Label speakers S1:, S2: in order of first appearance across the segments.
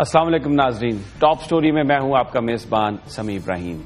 S1: السلام علیکم ناظرین، ٹاپ سٹوری میں ہوں آپ کا میزبان سمیع ابراہیم۔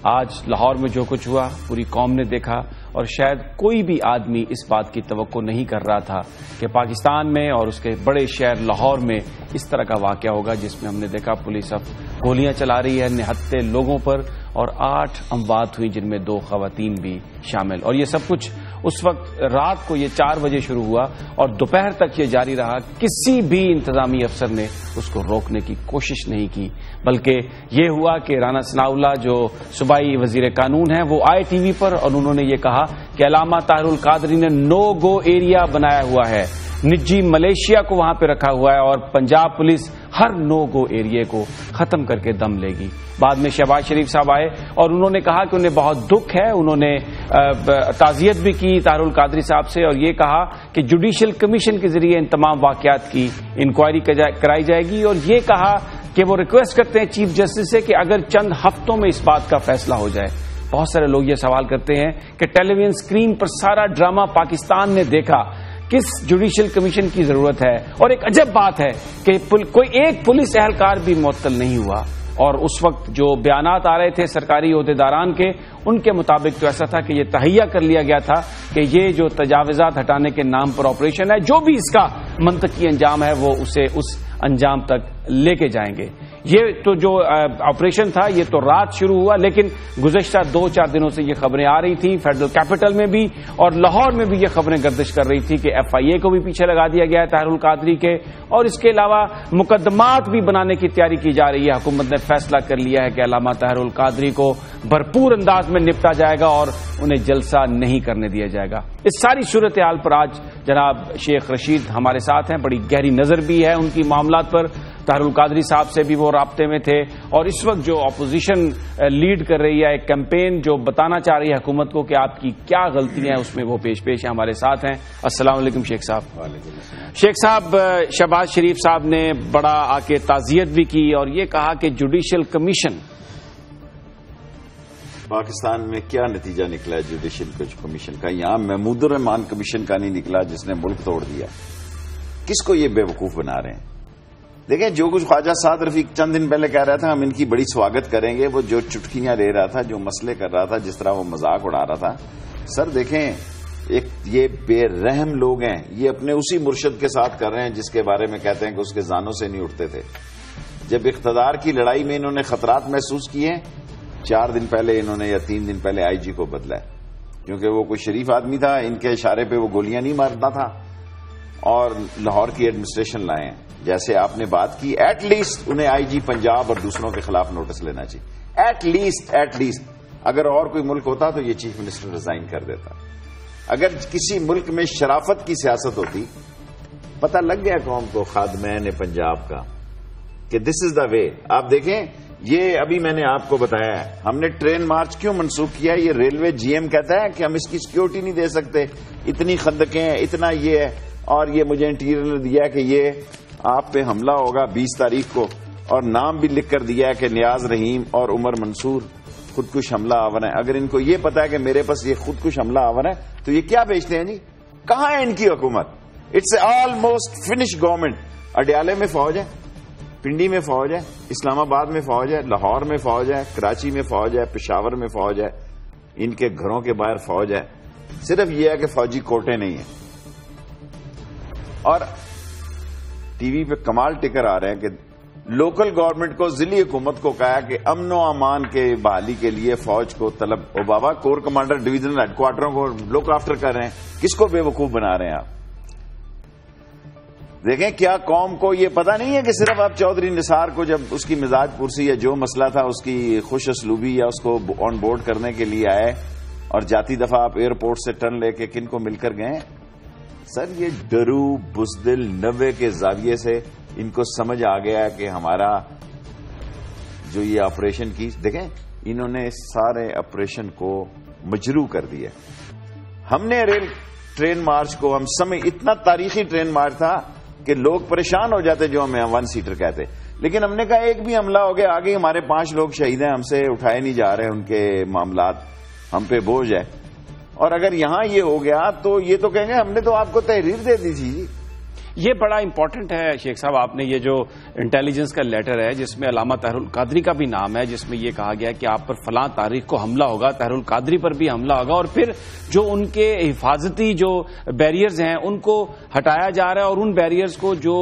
S1: آج لاہور میں جو کچھ ہوا پوری قوم نے دیکھا، اور شاید کوئی بھی آدمی اس بات کی توقع نہیں کر رہا تھا کہ پاکستان میں اور اس کے بڑے شہر لاہور میں اس طرح کا واقعہ ہوگا، جس میں ہم نے دیکھا پولیس اب گولیاں چلا رہی ہے نہتے لوگوں پر، اور 8 اموات ہوئی جن میں 2 خواتین بھی شامل۔ اور یہ سب کچھ اس وقت رات کو یہ 4 بجے شروع ہوا اور دوپہر تک یہ جاری رہا۔ کسی بھی انتظامی افسر نے اس کو روکنے کی کوشش نہیں کی، بلکہ یہ ہوا کہ رانا ثناءاللہ جو صوبائی وزیر قانون ہیں وہ آئے ٹی وی پر، اور انہوں نے یہ کہا کہ علامہ طاہر القادری نے نو گو ایریا بنایا ہوا ہے، نجی ملیشیا کو وہاں پہ رکھا ہوا ہے، اور پنجاب پولیس ہر نو گو ایریے کو ختم کر کے دم لے گی۔ بعد میں شہباز شریف صاحب آئے اور انہوں نے کہا کہ انہیں بہت دکھ ہے، انہوں نے تعزیت بھی کی طاہر القادری صاحب سے، اور یہ کہا کہ جوڈیشل کمیشن کے ذریعے ان تمام واقعات کی انکوائری کرائی جائے گی، اور یہ کہا کہ وہ ریکویسٹ کرتے ہیں چیف جسٹس سے کہ اگر چند ہفتوں میں اس بات کا فیصلہ ہو جائے۔ بہت سارے لوگ یہ سوال کرتے ہیں کہ ٹیلی ویژن اسکرین پر سارا ڈرامہ پاکستان نے دیکھا، کس جوڈیشل کمیشن کی ضرورت ہے؟ اور ایک عجب بات ہے کہ کوئی ایک پولیس اہلکار بھی معطل نہیں ہوا، اور اس وقت جو بیانات آ رہے تھے سرکاری عہدیداران کے، ان کے مطابق تو ایسا تھا کہ یہ تہیہ کر لیا گیا تھا کہ یہ جو تجاوزات ہٹانے کے نام پر آپریشن ہے، جو بھی اس کا منطقی انجام ہے وہ اسے اس انجام تک لے کے جائیں گے۔ یہ تو جو آپریشن تھا یہ تو رات شروع ہوا، لیکن گزشتہ 2-4 دنوں سے یہ خبریں آ رہی تھیں، فیڈرل کیپٹل میں بھی اور لاہور میں بھی یہ خبریں گردش کر رہی تھی کہ ایف آئی اے کو بھی پیچھے لگا دیا گیا ہے طاہر القادری کے، اور اس کے علاوہ مقدمات بھی بنانے کی تیاری کی جا رہی ہے۔ حکومت نے فیصلہ کر لیا ہے کہ علامہ طاہر القادری کو بھرپور انداز میں نپٹا جائے گا اور انہیں جلسہ نہیں کرنے دیا جائے گا۔ اس ساری صورتحال پر آج جناب شیخ رشید ہمارے ساتھ ہیں، بڑی گہری نظر بھی ہے ان کی معاملات پر، طاہر القادری صاحب سے بھی وہ رابطے میں تھے، اور اس وقت جو اپوزیشن لیڈ کر رہی ہے ایک کیمپین جو بتانا چاہ رہی ہے حکومت کو کہ آپ کی کیا غلطیاں ہیں، اس میں وہ پیش ہیں، ہمارے ساتھ ہیں۔ السلام علیکم شیخ صاحب۔ شیخ صاحب، شہباز شریف صاحب نے بڑا آ کے تعزیت بھی کی اور یہ کہا کہ جوڈیشل کمیشن،
S2: پاکستان میں کیا نتیجہ نکلا ہے جوڈیشل کمیشن کا؟ یہاں محمود الرحمان کمیشن کا نہیں نکلا جس نے ملک توڑ دیا۔ کس کو یہ بے وقوف بنا رہے ہیں؟ دیکھیں، جو کچھ خواجہ سعد رفیق چند دن پہلے کہہ رہا تھا ہم ان کی بڑی سواگت کریں گے، وہ جو چٹکیاں لے رہا تھا، جو مسئلے کر رہا تھا، جس طرح وہ مذاق اڑا رہا تھا، سر دیکھیں ایک یہ بے رحم لوگ ہیں، یہ اپنے اسی مرشد کے ساتھ کر رہے ہیں جس کے بارے میں کہتے ہیں کہ اس کے زانوں سے نہیں اٹھتے تھے۔ جب اقتدار کی لڑائی میں انہوں نے خطرات محسوس کیے، 4 دن پہلے انہوں نے یا 3 دن پہلے آئی جی کو بدلا ہے، کیونکہ وہ کوئی شریف آدمی تھا، ان کے اشارے پہ وہ گولیاں نہیں مارتا تھا، اور لاہور کی ایڈمنسٹریشن لائے ہیں۔ جیسے آپ نے بات کی، ایٹ لیسٹ انہیں آئی جی پنجاب اور دوسروں کے خلاف نوٹس لینا چاہیے، ایٹ لیسٹ۔ اگر اور کوئی ملک ہوتا تو یہ چیف منسٹر ریزائن کر دیتا۔ اگر کسی ملک میں شرافت کی سیاست ہوتی، پتہ لگ گیا قوم کو، خادمین پنجاب کا، کہ دس از دا وے۔ آپ دیکھیں، یہ ابھی میں نے آپ کو بتایا ہے، ہم نے ٹرین مارچ کیوں منسوخ کیا؟ یہ ریلوے جی ایم کہتا ہے کہ ہم اس کی سیکیورٹی نہیں دے سکتے، اتنی خندقیں ہیں، اتنا یہ ہے، اور یہ مجھے انٹیریئر نے دیا کہ یہ آپ پہ حملہ ہوگا 20 تاریخ کو، اور نام بھی لکھ کر دیا ہے کہ نیاز رحیم اور عمر منصور خودکش حملہ آور ہیں۔ اگر ان کو یہ پتا ہے کہ میرے پاس یہ خودکش حملہ آور ہے تو یہ کیا بیچتے ہیں جی؟ کہاں ہے ان کی حکومت؟ It's almost finish government. اڈیالے میں فوج ہے، پنڈی میں فوج ہے، اسلام آباد میں فوج ہے، لاہور میں فوج ہے، کراچی میں فوج ہے، پشاور میں فوج ہے، ان کے گھروں کے باہر فوج ہے۔ صرف یہ ہے کہ فوجی کوٹے نہیں ہیں۔ اور ٹی وی پہ کمال ٹکر آ رہے ہیں کہ لوکل گورنمنٹ کو، ضلعی حکومت کو کہا کہ امن و امان کے بحالی کے لیے فوج کو طلب، او بابا کور کمانڈر ڈویژنل ہیڈ کوارٹروں کو لک آفٹر کر رہے ہیں، کس کو بے وقوف بنا رہے ہیں آپ؟ دیکھیں، کیا قوم کو یہ پتا نہیں ہے کہ صرف آپ چودھری نثار کو جب اس کی مزاج پرسی یا جو مسئلہ تھا اس کی خوش اسلوبی یا اس کو آن بورڈ کرنے کے لیے آئے، اور جاتی دفعہ آپ ایئرپورٹ سے ٹرن لے کے کن کو مل کر گئے؟ سر یہ ڈرو بزدل 90 کے زاویے سے ان کو سمجھ آ گیا کہ ہمارا جو یہ آپریشن کی، دیکھیں انہوں نے سارے آپریشن کو مجروح کر دیا۔ ہم نے ٹرین مارچ کو، ہم سمجھ، اتنا تاریخی ٹرین مارچ تھا کہ لوگ پریشان ہو جاتے جو ہمیں 1 سیٹر کہتے، لیکن ہم نے کہا ایک بھی حملہ ہو گیا، آگے ہمارے 5 لوگ شہید ہیں، ہم سے اٹھائے نہیں جا رہے، ان کے معاملات ہم پہ بوجھ ہے۔ اور اگر یہاں یہ ہو گیا تو یہ تو کہیں گے ہم نے تو آپ کو تحریر دے دی تھی جی۔
S1: یہ بڑا امپورٹنٹ ہے شیخ صاحب، آپ نے یہ جو انٹیلیجنس کا لیٹر ہے جس میں علامہ طاہر القادری کا بھی نام ہے، جس میں یہ کہا گیا کہ آپ پر فلاں تاریخ کو حملہ ہوگا، طاہر القادری پر بھی حملہ ہوگا، اور پھر جو ان کے حفاظتی جو بیریئرز ہیں ان کو ہٹایا جا رہا ہے، اور ان بیریئرز کو جو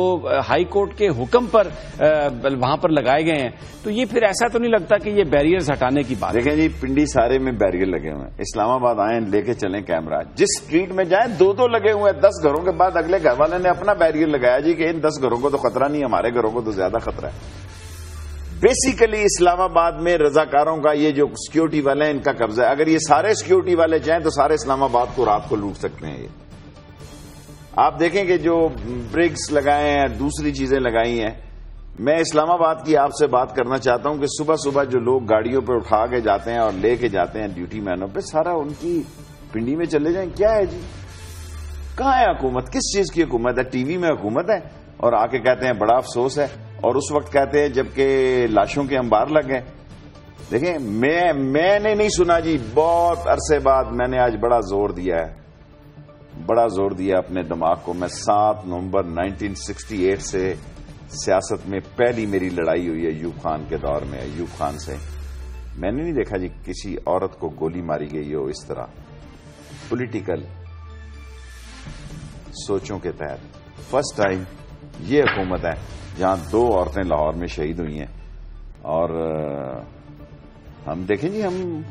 S1: ہائی کورٹ کے حکم پر وہاں پر لگائے گئے ہیں، تو یہ پھر ایسا تو نہیں لگتا کہ یہ بیریئرز ہٹانے کی بات؟
S2: دیکھیں جی، پنڈی سارے میں بیریئر لگے ہوئے ہیں، اسلام آباد آئیں لے کے چلیں کیمرہ، جس اسٹریٹ میں جائیں دو لگے ہوئے ہیں، 10 گھروں کے بعد اگلے گھر والے نے اپنا بیریئر لگایا جی کہ ان 10 گھروں کو تو خطرہ نہیں، ہمارے گھروں کو تو زیادہ خطرہ ہے۔ بیسیکلی اسلام آباد میں رضاکاروں کا یہ جو سیکیورٹی والے ہیں ان کا قبضہ ہے، اگر یہ سارے سیکیورٹی والے چاہیں تو سارے اسلام آباد کو رات کو لوٹ سکتے ہیں۔ یہ آپ دیکھیں کہ جو برگس لگائے ہیں، دوسری چیزیں لگائی ہیں، میں اسلام آباد کی آپ سے بات کرنا چاہتا ہوں کہ صبح صبح جو لوگ گاڑیوں پہ اٹھا کے جاتے ہیں اور لے کے جاتے ہیں ڈیوٹی مینوں پہ، سارا ان کی پنڈی میں چلے جائیں، کیا ہے جی؟ کہاں ہے حکومت؟ کس چیز کی حکومت ہے؟ ٹی وی میں حکومت ہے اور آ کے کہتے ہیں بڑا افسوس ہے، اور اس وقت کہتے ہیں جبکہ لاشوں کے انبار لگ گئے۔ دیکھیں میں نے نہیں سنا جی، بہت عرصے بعد میں نے آج بڑا زور دیا اپنے دماغ کو۔ میں 7 نومبر 1968 سے سیاست میں پہلی میری لڑائی ہوئی ہے ایوب خان کے دور میں، ایوب خان سے میں نے نہیں دیکھا جی کسی عورت کو گولی ماری گئی ہو اس طرح پولیٹیکل سوچوں کے تحت۔ فرسٹ ٹائم یہ حکومت ہے جہاں 2 عورتیں لاہور میں شہید ہوئی ہیں، اور ہم دیکھیں جی، ہم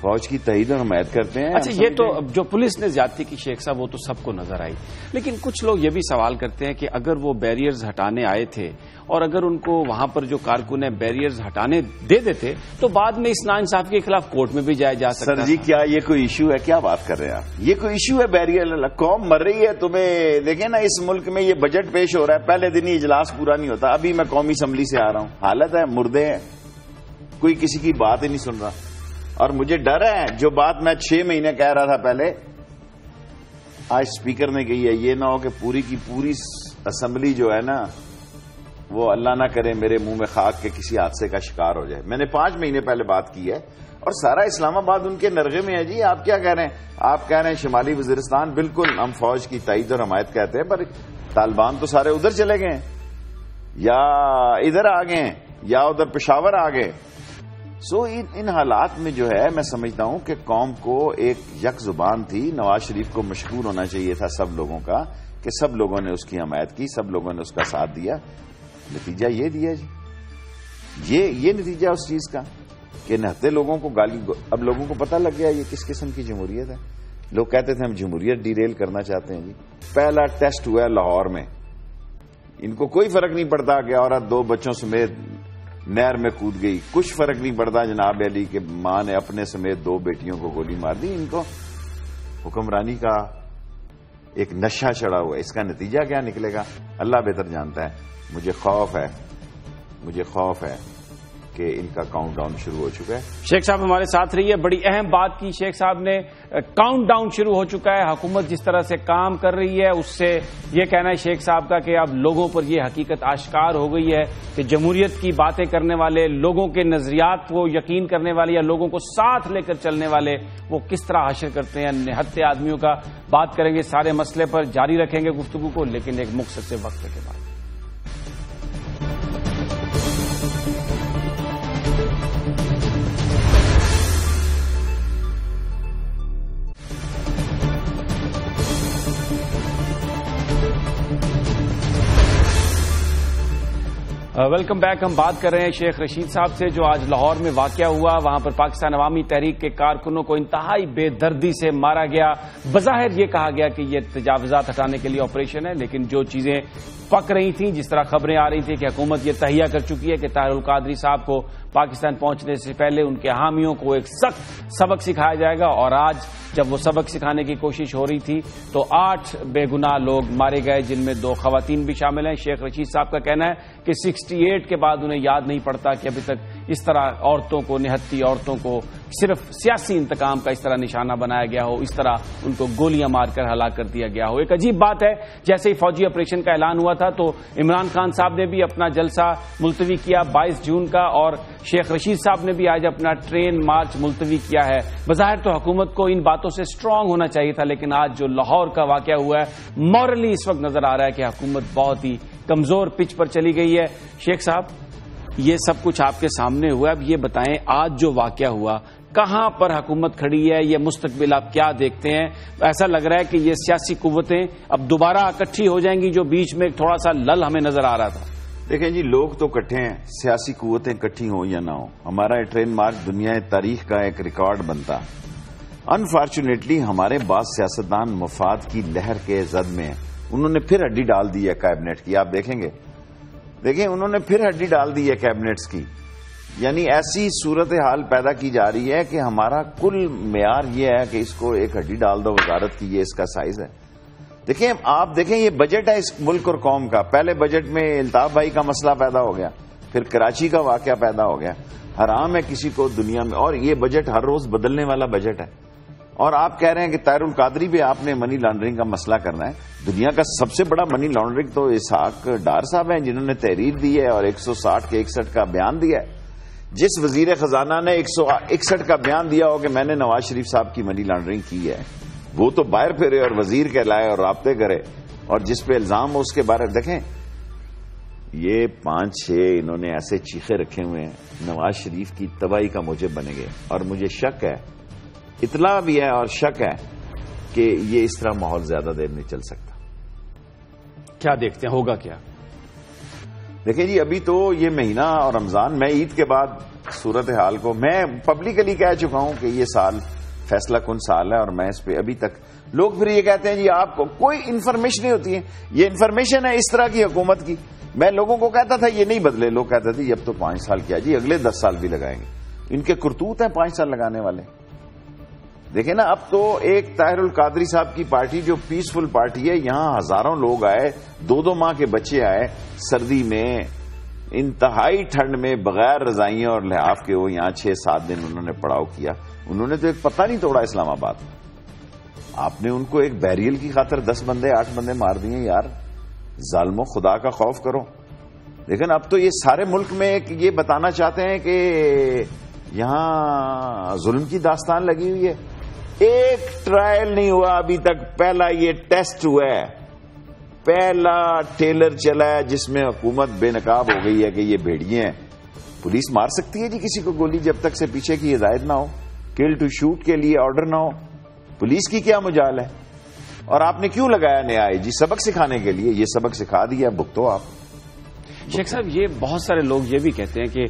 S2: فوج کی تائید اور حمایت کرتے ہیں۔
S1: اچھا، یہ تو جو پولیس نے زیادتی کی شیخ صاحب وہ تو سب کو نظر آئی، لیکن کچھ لوگ یہ بھی سوال کرتے ہیں کہ اگر وہ بیریئرز ہٹانے آئے تھے اور اگر ان کو وہاں پر جو کارکن ہیں بیریئرز ہٹانے دے دیتے تو بعد میں اس ناانصافی کے خلاف کورٹ میں بھی جایا جا سکتا
S2: سر جی، کیا یہ کوئی ایشو ہے؟ کیا بات کر رہے ہیں آپ؟ یہ کوئی ایشو ہے بیریئر؟ قوم مر رہی ہے، تمہیں دیکھیں نا اس ملک میں یہ بجٹ پیش ہو رہا ہے، پہلے دن ہی اجلاس پورا نہیں ہوتا۔ ابھی میں قومی اسمبلی سے آ رہا ہوں، حالت ہے مردے ہیں، کوئی کسی کی بات ہی نہیں سن رہا، اور مجھے ڈر ہے جو بات میں 6 مہینے کہہ رہا تھا پہلے، آج اسپیکر نے کہی ہے، یہ نہ ہو کہ پوری کی پوری اسمبلی جو ہے نا وہ اللہ نہ کرے میرے منہ میں خاک کے کسی حادثے کا شکار ہو جائے۔ میں نے 5 مہینے پہلے بات کی ہے، اور سارا اسلام آباد ان کے نرغے میں ہے جی۔ آپ کیا کہہ رہے ہیں؟ آپ کہہ رہے ہیں شمالی وزیرستان، بالکل ہم فوج کی تائید اور حمایت کہتے ہیں، پر طالبان تو سارے ادھر چلے گئے ہیں، یا ادھر آ گئے ہیں، یا ادھر پشاور آ گئے۔ ان حالات میں جو ہے میں سمجھتا ہوں کہ قوم کو ایک یک زبان تھی۔ نواز شریف کو مشکور ہونا چاہیے تھا سب لوگوں کا کہ سب لوگوں نے اس کی حمایت کی، سب لوگوں نے اس کا ساتھ دیا۔ نتیجہ یہ دیا جی، یہ نتیجہ اس چیز کا کہ نہتے لوگوں کو گالی، اب لوگوں کو پتہ لگ گیا یہ کس قسم کی جمہوریت ہے۔ لوگ کہتے تھے ہم جمہوریت ڈیریل کرنا چاہتے ہیں جی۔ پہلا ٹیسٹ ہوا ہے لاہور میں، ان کو کوئی فرق نہیں پڑتا کہ عورت 2 بچوں سمیت نہر میں کود گئی، کچھ فرق نہیں پڑتا جناب علی کہ ماں نے اپنے سمیت 2 بیٹیوں کو گولی مار دی۔ ان کو حکمرانی کا ایک نشہ چڑھا ہوا ہے، اس کا نتیجہ کیا نکلے گا اللہ بہتر جانتا ہے۔ مجھے خوف ہے کہ ان کا کاؤنٹ ڈاؤن شروع ہو چکا ہے۔
S1: شیخ صاحب ہمارے ساتھ رہیے، بڑی اہم بات کی شیخ صاحب نے، کاؤنٹ ڈاؤن شروع ہو چکا ہے۔ حکومت جس طرح سے کام کر رہی ہے اس سے یہ کہنا ہے شیخ صاحب کا کہ اب لوگوں پر یہ حقیقت آشکار ہو گئی ہے کہ جمہوریت کی باتیں کرنے والے، لوگوں کے نظریات کو یقین کرنے والے یا لوگوں کو ساتھ لے کر چلنے والے وہ کس طرح حشر کرتے ہیں۔ نہتے آدمیوں کا بات کریں گے، سارے مسئلے پر جاری رکھیں گے گفتگو کو، لیکن ایک مختصر وقت کے بعد۔ Welcome back. ہم بات کر رہے ہیں شیخ رشید صاحب سے جو آج لاہور میں واقعہ ہوا، وہاں پر پاکستان عوامی تحریک کے کارکنوں کو انتہائی بے دردی سے مارا گیا۔ بظاہر یہ کہا گیا کہ یہ تجاوزات ہٹانے کے لیے آپریشن ہے، لیکن جو چیزیں پک رہی تھیں، جس طرح خبریں آ رہی تھیں کہ حکومت یہ تہیہ کر چکی ہے کہ طاہر القادری صاحب کو پاکستان پہنچنے سے پہلے ان کے حامیوں کو ایک سخت سبق سکھایا جائے گا، اور آج جب وہ سبق سکھانے کی کوشش ہو رہی تھی تو 8 بے گناہ لوگ مارے گئے، جن میں 2 خواتین بھی شامل ہیں۔ شیخ رشید صاحب کا کہنا ہے کہ 68 کے بعد انہیں یاد نہیں پڑتا کہ ابھی تک اس طرح عورتوں کو، نہتی عورتوں کو صرف سیاسی انتقام کا اس طرح نشانہ بنایا گیا ہو، اس طرح ان کو گولیاں مار کر ہلاک کر دیا گیا ہو۔ ایک عجیب بات ہے، جیسے ہی فوجی آپریشن کا اعلان ہوا تھا تو عمران خان صاحب نے بھی اپنا جلسہ ملتوی کیا 22 جون کا، اور شیخ رشید صاحب نے بھی آج اپنا ٹرین مارچ ملتوی کیا ہے۔ بظاہر تو حکومت کو ان باتوں سے اسٹرانگ ہونا چاہیے تھا، لیکن آج جو لاہور کا واقعہ ہوا ہے مورلی اس وقت نظر آ رہا ہے کہ حکومت بہت ہی کمزور پچ پر چلی گئی ہے۔ شیخ صاحب، یہ سب کچھ آپ کے سامنے ہوا، اب یہ بتائیں آج جو واقعہ ہوا کہاں پر حکومت کھڑی ہے، یہ مستقبل آپ کیا دیکھتے ہیں؟ ایسا لگ رہا ہے کہ یہ سیاسی قوتیں اب دوبارہ اکٹھی ہو جائیں گی، جو بیچ میں تھوڑا سا لل ہمیں نظر آ رہا تھا۔
S2: دیکھیں جی، لوگ تو اکٹھے ہیں، سیاسی قوتیں اکٹھی ہوں یا نہ ہوں، ہمارا ٹرین مارچ دنیا تاریخ کا ایک ریکارڈ بنتا۔ انفارچونیٹلی ہمارے بعض سیاستدان مفاد کی لہر کے زد میں ہیں، انہوں نے پھر ہڈی ڈال دی ہے کیبنٹ کی۔ آپ دیکھیں گے، دیکھیں انہوں نے پھر ہڈی ڈال دی ہے کیبنٹس کی، یعنی ایسی صورتحال پیدا کی جا رہی ہے کہ ہمارا کل معیار یہ ہے کہ اس کو ایک ہڈی ڈال دو وزارت کی، یہ اس کا سائز ہے۔ دیکھیں آپ دیکھیں، یہ بجٹ ہے اس ملک اور قوم کا۔ پہلے بجٹ میں الطاف بھائی کا مسئلہ پیدا ہو گیا، پھر کراچی کا واقعہ پیدا ہو گیا۔ حرام ہے کسی کو دنیا میں، اور یہ بجٹ ہر روز بدلنے والا بجٹ ہے۔ اور آپ کہہ رہے ہیں کہ طاہر القادری بھی آپ نے منی لانڈرنگ کا مسئلہ کرنا ہے۔ دنیا کا سب سے بڑا منی لانڈرنگ تو اسحاق ڈار صاحب ہیں، جنہوں نے تحریر دی ہے اور 160 کے 61 کا بیان دیا ہے۔ جس وزیر خزانہ نے 161 کا بیان دیا ہو کہ میں نے نواز شریف صاحب کی منی لانڈرنگ کی ہے، وہ تو باہر پھرے اور وزیر کہلائے اور رابطے کرے، اور جس پہ الزام ہو اس کے بارے میں دیکھیں۔ یہ 5-6 انہوں نے ایسے چیخے رکھے ہوئے ہیں، نواز شریف کی تباہی کا موجب بنے گے، اور مجھے شک ہے، اطلاع بھی ہے اور شک ہے کہ یہ اس طرح ماحول زیادہ دیر نہیں چل سکتا۔
S1: کیا دیکھتے ہیں ہوگا کیا؟
S2: دیکھیں جی، ابھی تو یہ مہینہ اور رمضان، میں عید کے بعد صورتحال کو میں پبلکلی کہہ چکا ہوں کہ یہ سال فیصلہ کن سال ہے، اور میں اس پہ ابھی تک لوگ پھر یہ کہتے ہیں جی آپ کو کوئی انفارمیشن نہیں ہوتی ہے، یہ انفارمیشن ہے اس طرح کی حکومت کی۔ میں لوگوں کو کہتا تھا یہ نہیں بدلے، لوگ کہتے تھے یہ اب تو 5 سال کیا جی، اگلے 10 سال بھی لگائیں گے، ان کے کرتوت ہیں 5 سال لگانے والے۔ دیکھیں نا، اب تو ایک طاہر القادری صاحب کی پارٹی جو پیسفل پارٹی ہے، یہاں ہزاروں لوگ آئے، 2 ماہ کے بچے آئے، سردی میں انتہائی ٹھنڈ میں بغیر رضائیوں اور لحاف کے، وہ یہاں 6-7 دن انہوں نے پڑاؤ کیا۔ انہوں نے تو ایک پتہ نہیں توڑا اسلام آباد۔ آپ نے ان کو ایک بیریل کی خاطر 10 بندے 8 بندے مار دیے۔ یار ظالموں، خدا کا خوف کرو۔ لیکن اب تو یہ سارے ملک میں یہ بتانا چاہتے ہیں کہ یہاں ظلم کی داستان لگی ہوئی ہے۔ ایک ٹرائل نہیں ہوا ابھی تک، پہلا یہ ٹیسٹ ہوا ہے، پہلا ٹیلر چلا ہے جس میں حکومت بے نقاب ہو گئی ہے کہ یہ بھیڑیے ہیں۔ پولیس مار سکتی ہے جی کسی کو گولی جب تک سے پیچھے کی ہدایت نہ ہو، کل ٹو شوٹ کے لیے آرڈر نہ ہو۔ پولیس کی کیا مجال ہے؟ اور آپ نے کیوں لگایا نیا آئی جی؟ سبق سکھانے کے لیے۔ یہ سبق سکھا دیا، بھگتو آپ۔
S1: شیخ صاحب، یہ بہت سارے لوگ یہ بھی کہتے ہیں کہ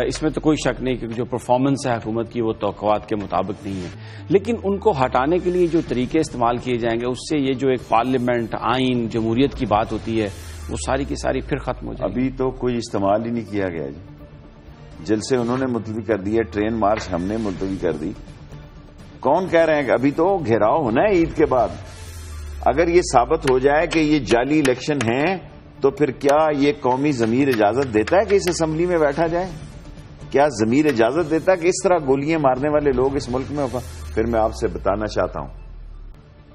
S1: اس میں تو کوئی شک نہیں کہ جو پرفارمنس ہے حکومت کی وہ توقعات کے مطابق نہیں ہے، لیکن ان کو ہٹانے کے لیے جو طریقے استعمال کیے جائیں گے، اس سے یہ جو ایک پارلیمنٹ، آئین، جمہوریت کی بات ہوتی ہے، وہ ساری کی ساری پھر ختم ہو جائے گی۔
S2: ابھی تو کوئی استعمال ہی نہیں کیا گیا جی۔ جلسے انہوں نے ملتوی کر دی ہے، ٹرین مارچ ہم نے ملتوی کر دی۔ کون کہہ رہے ہیں کہ ابھی تو گھیراؤ ہونا ہے عید کے بعد؟ اگر یہ ثابت ہو جائے کہ یہ جعلی الیکشن ہیں تو پھر کیا یہ قومی ضمیر اجازت دیتا ہے کہ اس اسمبلی میں بیٹھا جائے؟ کیا ضمیر اجازت دیتا ہے کہ اس طرح گولیاں مارنے والے لوگ اس ملک میں؟ پھر میں آپ سے بتانا چاہتا ہوں،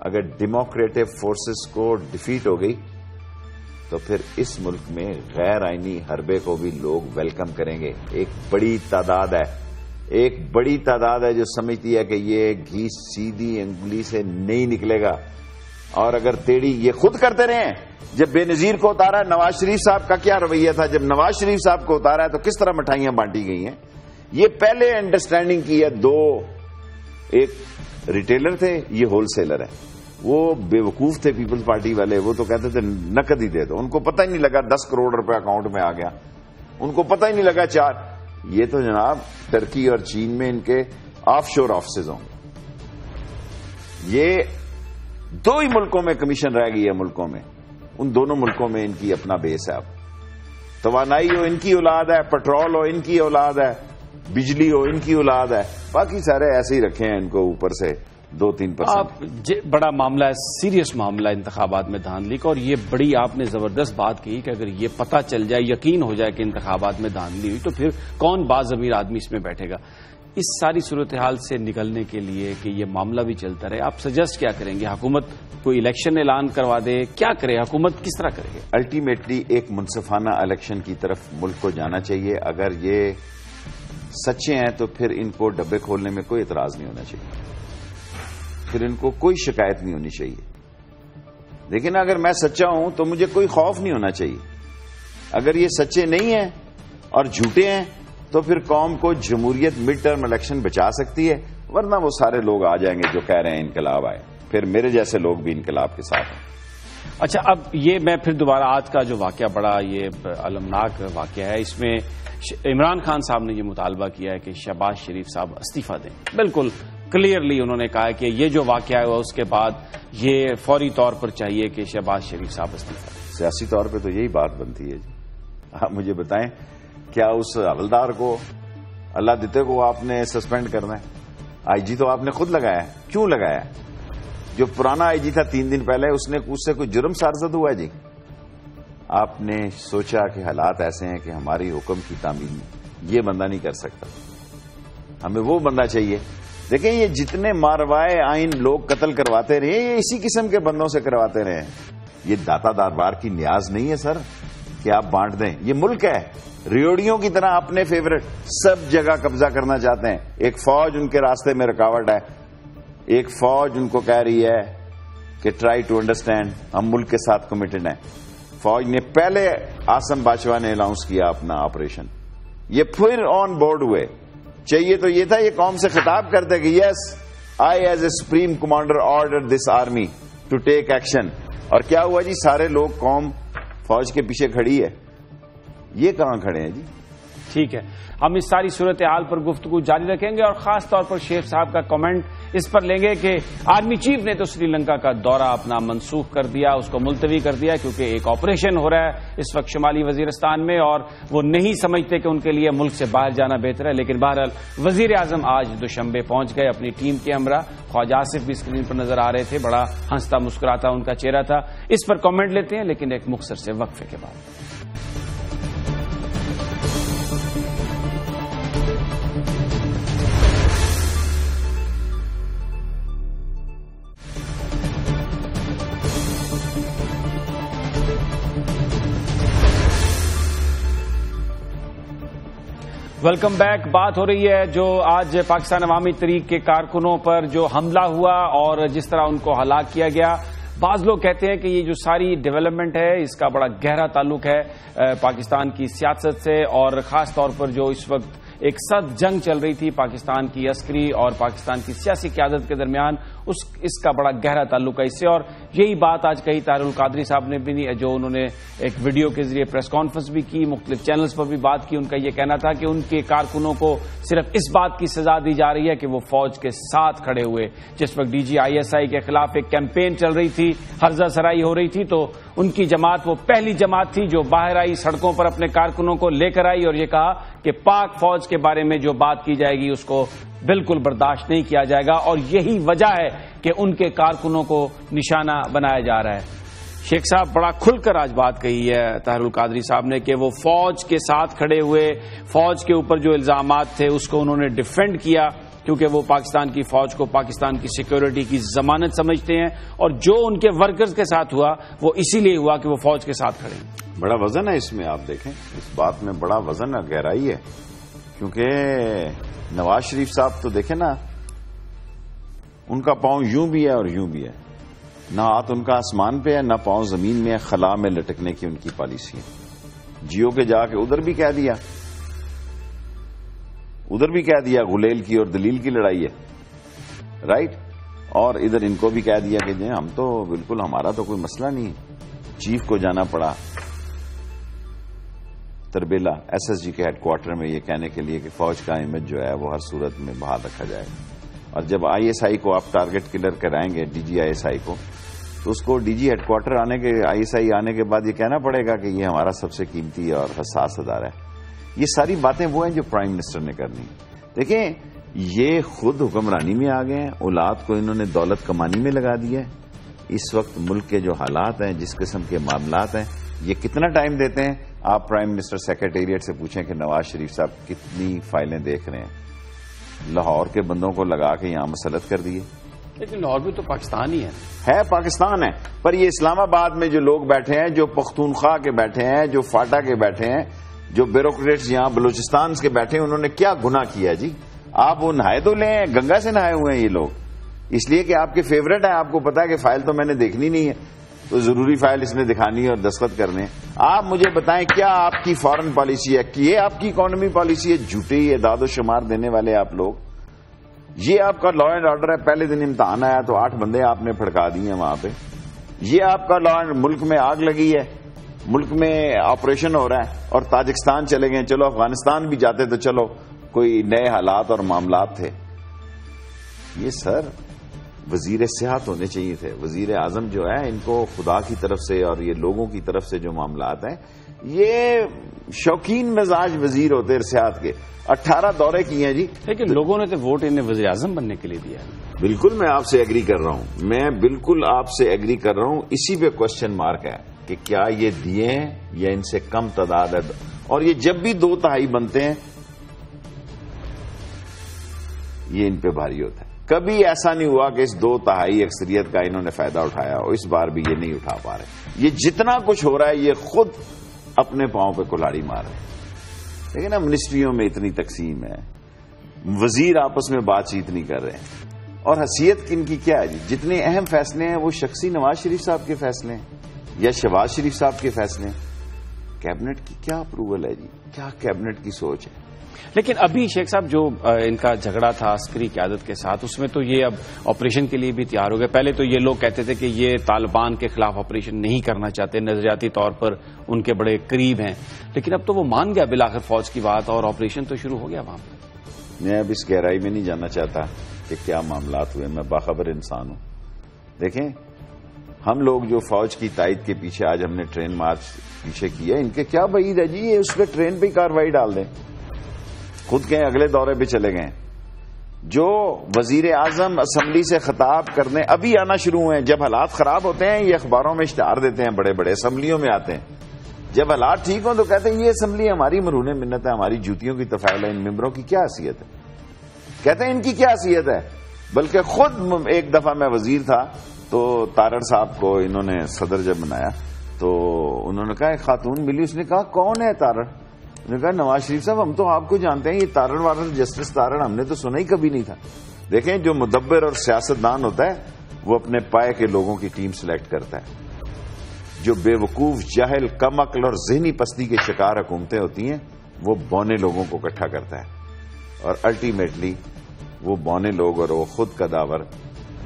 S2: اگر ڈیموکریٹک فورسز کو ڈیفیٹ ہو گئی تو پھر اس ملک میں غیر آئینی حربے کو بھی لوگ ویلکم کریں گے۔ ایک بڑی تعداد ہے جو سمجھتی ہے کہ یہ گھی سیدھی انگلی سے نہیں نکلے گا، اور اگر ٹیڑھی یہ خود کرتے رہے ہیں۔ جب بے نظیر کو اتارا، نواز شریف صاحب کا کیا رویہ تھا؟ جب نواز شریف صاحب کو اتارا ہے تو کس طرح مٹھائیاں بانٹی گئی ہیں؟ یہ پہلے انڈرسٹینڈنگ کی ہے دو، ایک ریٹیلر تھے، یہ ہول سیلر ہے۔ وہ بے وقوف تھے پیپلز پارٹی والے، وہ تو کہتے تھے نقد ہی دے دو، ان کو پتہ ہی نہیں لگا 10 کروڑ روپے اکاؤنٹ میں آ گیا، ان کو پتہ ہی نہیں لگا 4۔ یہ تو جناب ترکی اور چین میں ان کے آف شور آفسز ہوں گے۔ یہ 2 ہی ملکوں میں کمیشن رہ گئی ہے ملکوں میں، ان دونوں ملکوں میں ان کی اپنا بیس ہے۔ اب توانائی ہو ان کی اولاد ہے، پٹرول ہو ان کی اولاد ہے، بجلی ہو ان کی اولاد ہے، باقی سارے ایسے ہی رکھے ہیں ان کو اوپر سے 2-3%.
S1: بڑا معاملہ ہے، سیریس معاملہ انتخابات میں دھاندلی کا، اور یہ بڑی آپ نے زبردست بات کہی کہ اگر یہ پتہ چل جائے، یقین ہو جائے کہ انتخابات میں دھاندلی ہوئی تو پھر کون باضمیر آدمی اس میں بیٹھے گا. اس ساری صورتحال سے نکلنے کے لیے کہ یہ معاملہ بھی چلتا رہے، آپ سجیسٹ کیا کریں گے؟ حکومت کوئی الیکشن اعلان کروا دے، کیا کرے حکومت، کس طرح کرے گی؟
S2: الٹیمیٹلی ایک منصفانہ الیکشن کی طرف ملک کو جانا چاہیے. اگر یہ سچے ہیں تو پھر ان کو ڈبے کھولنے میں کوئی اعتراض نہیں ہونا چاہیے، پھر ان کو کوئی شکایت نہیں ہونی چاہیے. لیکن اگر میں سچا ہوں تو مجھے کوئی خوف نہیں ہونا چاہیے. اگر یہ سچے نہیں ہیں اور جھوٹے ہیں تو پھر قوم کو جمہوریت مڈ ٹرم الیکشن بچا سکتی ہے، ورنہ وہ سارے لوگ آ جائیں گے جو کہہ رہے ہیں انقلاب آئے، پھر میرے جیسے لوگ بھی انقلاب کے ساتھ ہیں.
S1: اچھا، اب یہ میں پھر دوبارہ آج کا جو واقعہ بڑا یہ المناک واقعہ ہے، اس میں عمران خان صاحب نے یہ مطالبہ کیا ہے کہ شہباز شریف صاحب استعفیٰ دیں. بالکل کلیئرلی انہوں نے کہا کہ یہ جو واقعہ ہوا اس کے بعد یہ فوری طور پر چاہیے کہ شہباز شریف صاحب استعفیٰ دیں.
S2: سیاسی طور پہ تو یہی بات بنتی ہے جی. آپ مجھے بتائیں کیا اس حوالدار کو، اللہ دیتے کو آپ نے سسپینڈ کرنا ہے؟ آئی جی تو آپ نے خود لگایا ہے. کیوں لگایا ہے؟ جو پرانا آئی جی تھا 3 دن پہلے اس سے کوئی جرم سرزد ہوا ہے جی؟ آپ نے سوچا کہ حالات ایسے ہیں کہ ہماری حکم کی تعمیل یہ بندہ نہیں کر سکتا، ہمیں وہ بندہ چاہیے. دیکھیں یہ جتنے ماروائے آئین لوگ قتل کرواتے رہے یہ اسی قسم کے بندوں سے کرواتے رہے. یہ داتا دربار کی نیاز نہیں ہے سر کہ آپ بانٹ دیں. یہ ملک ہے، ریوڑیوں کی طرح اپنے فیورٹ سب جگہ قبضہ کرنا چاہتے ہیں. ایک فوج ان کے راستے میں رکاوٹ ہے، ایک فوج ان کو کہہ رہی ہے کہ ٹرائی ٹو انڈرسٹینڈ، ہم ملک کے ساتھ کمیٹڈ ہیں. فوج نے پہلے آسم باشوا نے اناؤنس کیا اپنا آپریشن، یہ پھر آن بورڈ ہوئے. چاہیے تو یہ تھا یہ قوم سے خطاب کرتے کہ yes I as a supreme commander order this army to take action. اور کیا ہوا جی؟ سارے لوگ قوم فوج کے پیچھے کھڑی ہے. یہ کہاں کھڑے ہیں جی؟
S1: ٹھیک ہے، ہم اس ساری صورتحال پر گفتگو جاری رکھیں گے اور خاص طور پر شیخ صاحب کا کامنٹ اس پر لیں گے کہ آرمی چیف نے تو سری لنکا کا دورہ اپنا منسوخ کر دیا، اس کو ملتوی کر دیا کیونکہ ایک آپریشن ہو رہا ہے اس وقت شمالی وزیرستان میں اور وہ نہیں سمجھتے کہ ان کے لیے ملک سے باہر جانا بہتر ہے. لیکن بہرحال وزیر اعظم آج دوشنبے پہنچ گئے اپنی ٹیم کے ہمراہ. خواجہ آصف بھی اسکرین پر نظر آ رہے تھے، بڑا ہنستا مسکراتا ان کا چہرہ تھا. اس پر کامنٹ لیتے ہیں لیکن ایک مختصر سے وقفے کے بعد. Welcome back. بات ہو رہی ہے جو آج پاکستان عوامی تحریک کے کارکنوں پر جو حملہ ہوا اور جس طرح ان کو ہلاک کیا گیا. بعض لوگ کہتے ہیں کہ یہ جو ساری ڈیولپمنٹ ہے اس کا بڑا گہرا تعلق ہے پاکستان کی سیاست سے، اور خاص طور پر جو اس وقت ایک سخت جنگ چل رہی تھی پاکستان کی عسکری اور پاکستان کی سیاسی قیادت کے درمیان، اس کا بڑا گہرا تعلق ہے اس سے. اور یہی بات آج کہی طاہر القادری صاحب نے بھی، جو انہوں نے ایک ویڈیو کے ذریعے پریس کانفرنس بھی کی، مختلف چینلز پر بھی بات کی. ان کا یہ کہنا تھا کہ ان کے کارکنوں کو صرف اس بات کی سزا دی جا رہی ہے کہ وہ فوج کے ساتھ کھڑے ہوئے. جس وقت DGISI کے خلاف ایک کیمپین چل رہی تھی، ہرزہ سرائی ہو رہی تھی، تو ان کی جماعت وہ پہلی جماعت تھی جو باہر آئی، سڑکوں پر اپنے کارکنوں کو لے کر آئی اور یہ کہا کہ پاک فوج کے بارے میں جو بات کی جائے گی اس کو بالکل برداشت نہیں کیا جائے گا. اور یہی وجہ ہے کہ ان کے کارکنوں کو نشانہ بنایا جا رہا ہے. شیخ صاحب بڑا کھل کر آج بات کہی ہے طاہر القادری صاحب نے کہ وہ فوج کے ساتھ کھڑے ہوئے، فوج کے اوپر جو الزامات تھے اس کو انہوں نے ڈیفینڈ کیا کیونکہ وہ پاکستان کی فوج کو پاکستان کی سیکیورٹی کی ضمانت سمجھتے ہیں، اور جو ان کے ورکرز کے ساتھ ہوا وہ اسی لیے ہوا کہ وہ فوج کے ساتھ کھڑے ہیں.
S2: بڑا وزن ہے اس میں، آپ دیکھیں اس بات میں بڑا وزن اور گہرائی ہے. کیونکہ نواز شریف صاحب تو دیکھیں نا، ان کا پاؤں یوں بھی ہے اور یوں بھی ہے، نہ ہاتھ ان کا آسمان پہ ہے نہ پاؤں زمین میں ہے، خلا میں لٹکنے کی ان کی پالیسی ہے. جیو کے جا کے ادھر بھی کہہ دیا، ادھر بھی کہہ دیا غلیل کی اور دلیل کی لڑائی ہے، رائٹ. اور ادھر ان کو بھی کہہ دیا کہ ہم تو بالکل، ہمارا تو کوئی مسئلہ نہیں ہے. چیف کو جانا پڑا تربیلا SSG کے ہیڈ کوارٹر میں یہ کہنے کے لیے کہ فوج کا امیج جو ہے وہ ہر صورت میں بحال رکھا جائے. اور جب ISI کو آپ ٹارگٹ کلر کرائیں گے DGISI کو، تو اس کو DG ہیڈ کوارٹر آنے کے ISI آنے کے بعد یہ کہنا پڑے گا کہ یہ ہمارا سب سے قیمتی اور حساس ادارہ ہے. یہ ساری باتیں وہ ہیں جو پرائم منسٹر نے کرنی. دیکھیں یہ خود حکمرانی میں آ گئے ہیں، اولاد کو انہوں نے دولت کمانی میں لگا دیا ہے. اس وقت ملک کے جو حالات ہیں، جس قسم کے معاملات ہیں، یہ کتنا ٹائم دیتے ہیں؟ آپ پرائم منسٹر سیکریٹریٹ سے پوچھیں کہ نواز شریف صاحب کتنی فائلیں دیکھ رہے ہیں. لاہور کے بندوں کو لگا کے یہاں مسلط کر دیے.
S1: لیکن لاہور بھی تو پاکستان ہی
S2: ہے پاکستان ہے، پر یہ اسلام آباد میں جو لوگ بیٹھے ہیں، جو پختونخوا کے بیٹھے ہیں، جو فاٹا کے بیٹھے ہیں، جو بیوروکریٹس یہاں بلوچستان کے بیٹھے ہیں، انہوں نے کیا گناہ کیا جی؟ آپ وہ نہائے تو لیں، گنگا سے نہائے ہوئے ہیں یہ لوگ، اس لیے کہ آپ کے فیوریٹ ہیں. آپ کو پتا ہے کہ فائل تو میں نے دیکھنی نہیں ہے، تو ضروری فائل اس نے دکھانی ہے اور دستخط کرنے. آپ مجھے بتائیں کیا آپ کی فارن پالیسی ہے؟ کہ یہ آپ کی اکانومی پالیسی ہے؟ جھوٹے اعداد و شمار دینے والے آپ لوگ. یہ آپ کا لا اینڈ آرڈر ہے. پہلے دن امتحان آیا تو 8 بندے آپ نے پھڑکا دیے وہاں پہ. یہ آپ کا لا اینڈ، ملک میں آگ لگی ہے، ملک میں آپریشن ہو رہا ہے اور تاجکستان چلے گئے. چلو افغانستان بھی جاتے تو چلو کوئی نئے حالات اور معاملات تھے. یہ سر وزیر صحت ہونے چاہیے تھے. وزیر اعظم جو ہے، ان کو خدا کی طرف سے اور یہ لوگوں کی طرف سے جو معاملات ہیں، یہ شوقین مزاج وزیر ہوتے ہیں صحت کے. 18 دورے کیے ہیں جی.
S1: لیکن لوگوں نے تو ووٹ انہیں وزیر اعظم بننے کے لیے دیا.
S2: بالکل میں آپ سے ایگری کر رہا ہوں، میں بالکل آپ سے ایگری کر رہا ہوں. اسی پہ کوشچن مارک ہے کہ کیا یہ دیے ہیں یا ان سے کم تعداد ہے. اور یہ جب بھی 2/3 بنتے ہیں یہ ان پہ بھاری ہوتا ہے. کبھی ایسا نہیں ہوا کہ اس 2/3 اکثریت کا انہوں نے فائدہ اٹھایا ہو. اس بار بھی یہ نہیں اٹھا پا رہے. یہ جتنا کچھ ہو رہا ہے یہ خود اپنے پاؤں پہ کلاڑی مار رہے ہیں. لیکن نا منسٹریوں میں اتنی تقسیم ہے، وزیر آپس میں بات چیت نہیں کر رہے ہیں. اور حیثیت ان کی کیا ہے جی؟ جتنے اہم فیصلے ہیں وہ شخصی نواز شریف صاحب کے فیصلے ہیں یا شہباز شریف صاحب کے فیصلے ہیں. کیبنٹ کی کیا اپروول ہے جی؟ کیا کیبنٹ کی سوچ ہے؟
S1: لیکن ابھی شیخ صاحب جو ان کا جھگڑا تھا عسکری قیادت کے ساتھ، اس میں تو یہ اب آپریشن کے لیے بھی تیار ہو گئے. پہلے تو یہ لوگ کہتے تھے کہ یہ طالبان کے خلاف آپریشن نہیں کرنا چاہتے، نظریاتی طور پر ان کے بڑے قریب ہیں. لیکن اب تو وہ مان گیا بالآخر فوج کی بات اور آپریشن تو شروع ہو گیا وہاں پہ.
S2: میں اب اس گہرائی میں نہیں جاننا چاہتا کہ کیا معاملات ہوئے. میں باخبر انسان ہوں. دیکھیں ہم لوگ جو فوج کی تائید کے پیچھے آج ہم نے ٹرین مارچ پیچھے کیا، ان کے کیا بعید ہے جی؟ یہ اس پہ ٹرین پہ ہی کارروائی ڈال دیں. خود کہیں اگلے دورے پہ چلے گئے. جو وزیر اعظم اسمبلی سے خطاب کرنے ابھی آنا شروع ہوئے ہیں. جب حالات خراب ہوتے ہیں یہ اخباروں میں اشتہار دیتے ہیں، بڑے بڑے اسمبلیوں میں آتے ہیں. جب حالات ٹھیک ہوں تو کہتے ہیں یہ اسمبلی ہماری مرہون منت ہے، ہماری جوتیوں کی طفیل ہے. ان ممبروں کی کیا حیثیت ہے؟ کہتے ہیں ان کی کیا حیثیت ہے. بلکہ خود ایک دفعہ میں وزیر تھا تو تارڑ صاحب کو انہوں نے صدر جب بنایا تو انہوں نے کہا ایک خاتون ملی، اس نے کہا کون ہے تارڑ؟ انہوں نے کہا نواز شریف صاحب ہم تو آپ کو جانتے ہیں، یہ تارڑ وارڑ جسٹس تارڑ ہم نے تو سنا ہی کبھی نہیں تھا. دیکھیں جو مدبر اور سیاستدان ہوتا ہے وہ اپنے پائے کے لوگوں کی ٹیم سلیکٹ کرتا ہے. جو بے وقوف، جاہل، کم عقل اور ذہنی پستی کے شکار حکومتیں ہوتی ہیں وہ بونے لوگوں کو اکٹھا کرتا ہے اور الٹیمیٹلی وہ بونے لوگ اور وہ خود کا داور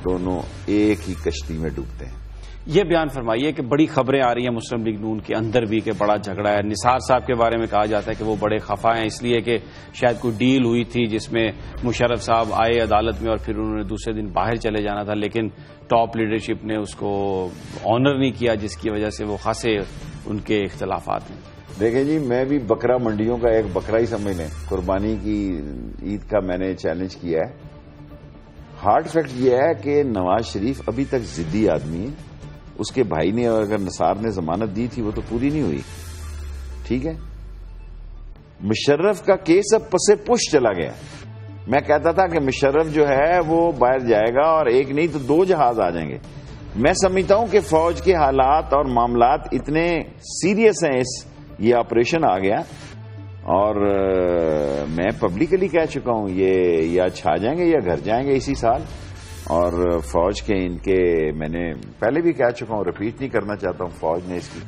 S2: دونوں ایک ہی کشتی میں ڈوبتے ہیں.
S1: یہ بیان فرمائیے کہ بڑی خبریں آ رہی ہیں مسلم لیگ نون کے اندر بھی کہ بڑا جھگڑا ہے. نثار صاحب کے بارے میں کہا جاتا ہے کہ وہ بڑے خفا ہیں اس لیے کہ شاید کوئی ڈیل ہوئی تھی جس میں مشرف صاحب آئے عدالت میں اور پھر انہوں نے دوسرے دن باہر چلے جانا تھا، لیکن ٹاپ لیڈرشپ نے اس کو آنر نہیں کیا، جس کی وجہ سے وہ خاصے ان کے اختلافات ہیں.
S2: دیکھیں جی میں بھی بکرا منڈیوں کا ایک بکرا ہی سمجھ لیں. قربانی کی عید کا میں نے چیلنج کیا ہے. ہارڈ فیکٹ یہ ہے کہ نواز شریف ابھی تک ضدی آدمی ہے. اس کے بھائی نے اور اگر نثار نے ضمانت دی تھی وہ تو پوری نہیں ہوئی. ٹھیک ہے، مشرف کا کیس اب پسے پش چلا گیا. میں کہتا تھا کہ مشرف جو ہے وہ باہر جائے گا اور ایک نہیں تو 2 جہاز آ جائیں گے. میں سمجھتا ہوں کہ فوج کے حالات اور معاملات اتنے سیریس ہیں، یہ آپریشن آ گیا اور میں پبلکلی کہہ چکا ہوں یہ یا چھا جائیں گے یا گھر جائیں گے اسی سال. اور فوج کے ان کے میں نے پہلے بھی کہہ چکا ہوں، ریپیٹ نہیں کرنا چاہتا ہوں. فوج نے اس کی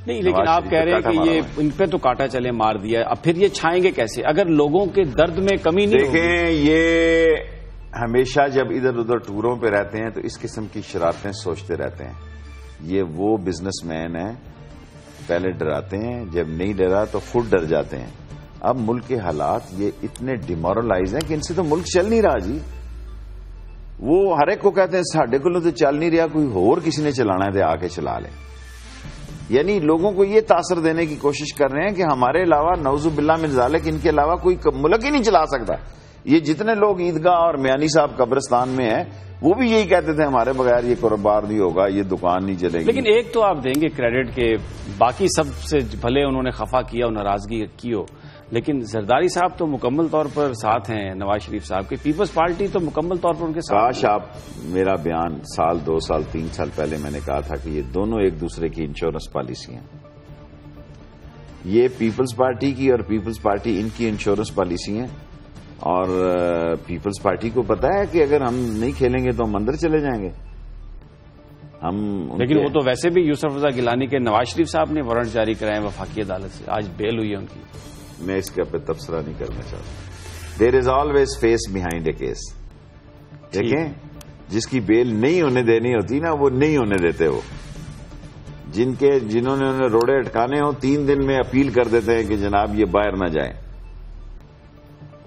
S1: نہیں، لیکن آپ کہہ رہے ہیں کہ یہ ان پہ تو کاٹا چلے مار دیا، اب پھر یہ چھائیں گے کیسے اگر لوگوں کے درد میں کمی نہیں ہوگی؟
S2: دیکھیں یہ ہمیشہ جب ادھر ادھر ٹوروں پہ رہتے ہیں تو اس قسم کی شرارتیں سوچتے رہتے ہیں. یہ وہ بزنس مین ہیں، پہلے ڈراتے ہیں، جب نہیں ڈرا تو خود ڈر جاتے ہیں. اب ملک کے حالات یہ اتنے ڈیمورلائز ہیں کہ ان سے تو ملک چل نہیں رہا جی. وہ ہر ایک کو کہتے ہیں ساڈے کو تو چل نہیں رہا، کوئی اور کسی نے چلانا ہے تو آ کے چلا لے. یعنی لوگوں کو یہ تاثر دینے کی کوشش کر رہے ہیں کہ ہمارے علاوہ نعوذ باللہ من ذالک ان کے علاوہ کوئی ملک ہی نہیں چلا سکتا. یہ جتنے لوگ عیدگاہ اور میانی صاحب قبرستان میں ہیں وہ بھی یہی کہتے تھے ہمارے بغیر یہ کاروبار نہیں ہوگا، یہ دکان نہیں چلے گی.
S1: لیکن ایک تو آپ دیں گے کریڈٹ کہ باقی سب سے بھلے انہوں نے خفا کیا اور ناراضگی کی ہو، لیکن زرداری صاحب تو مکمل طور پر ساتھ ہیں نواز شریف صاحب کے، پیپلز پارٹی تو مکمل طور پر ان کے ساتھ.
S2: کاش آپ میرا بیان سال 2 سال 3 سال پہلے میں نے کہا تھا کہ یہ دونوں ایک دوسرے کی انشورنس پالیسی ہیں. یہ پیپلز پارٹی کی اور پیپلز پارٹی ان کی انشورنس پالیسی ہیں، اور پیپلز پارٹی کو پتا ہے کہ اگر ہم نہیں کھیلیں گے تو ہم اندر چلے جائیں گے.
S1: لیکن وہ تو ویسے بھی یوسف رضا گیلانی کے نواز شریف صاحب نے وارنٹ جاری کرائے وفاقی عدالت سے، آج بیل ہوئی ہے ان کی.
S2: میں اس کے پہ تبصرہ نہیں کرنا چاہتا. There is always face behind a case. دیکھیں جس کی بیل نہیں ہونے دینی ہوتی نا وہ نہیں ہونے دیتے. وہ جنہوں نے انہیں روڑے اٹکانے ہو 3 دن میں اپیل کر دیتے ہیں کہ جناب یہ باہر نہ جائیں.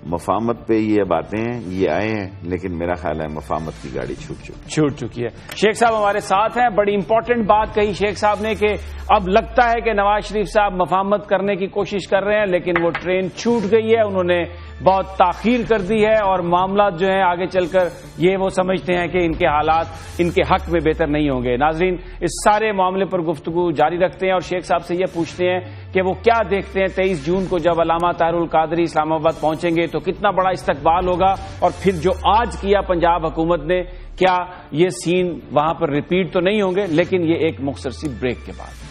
S2: مفاہمت پہ یہ باتیں ہیں، یہ آئے ہیں، لیکن میرا خیال ہے مفاہمت کی گاڑی چھوٹ چکی ہے.
S1: شیخ صاحب ہمارے ساتھ ہیں. بڑی امپورٹنٹ بات کہی شیخ صاحب نے کہ اب لگتا ہے کہ نواز شریف صاحب مفاہمت کرنے کی کوشش کر رہے ہیں، لیکن وہ ٹرین چھوٹ گئی ہے، انہوں نے بہت تاخیر کر دی ہے، اور معاملات جو ہیں آگے چل کر یہ وہ سمجھتے ہیں کہ ان کے حالات ان کے حق میں بہتر نہیں ہوں گے. ناظرین اس سارے معاملے پر گفتگو جاری رکھتے ہیں اور شیخ صاحب سے یہ پوچھتے ہیں کہ وہ کیا دیکھتے ہیں 23 جون کو جب علامہ طاہر القادری اسلام آباد پہنچیں گے تو کتنا بڑا استقبال ہوگا، اور پھر جو آج کیا پنجاب حکومت نے کیا یہ سین وہاں پر ریپیٹ تو نہیں ہوں گے. لیکن یہ ایک مختصر سی بریک کے بعد.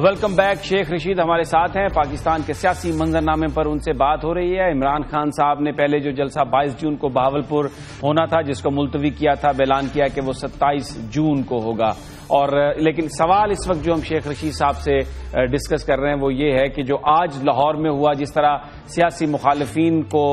S1: Welcome back. شیخ رشید ہمارے ساتھ ہیں. پاکستان کے سیاسی منظرنامے پر ان سے بات ہو رہی ہے. عمران خان صاحب نے پہلے جو جلسہ 22 جون کو بہاولپور ہونا تھا جس کو ملتوی کیا تھا، اعلان کیا کہ وہ 27 جون کو ہوگا. اور لیکن سوال اس وقت جو ہم شیخ رشید صاحب سے ڈسکس کر رہے ہیں وہ یہ ہے کہ جو آج لاہور میں ہوا، جس طرح سیاسی مخالفین کو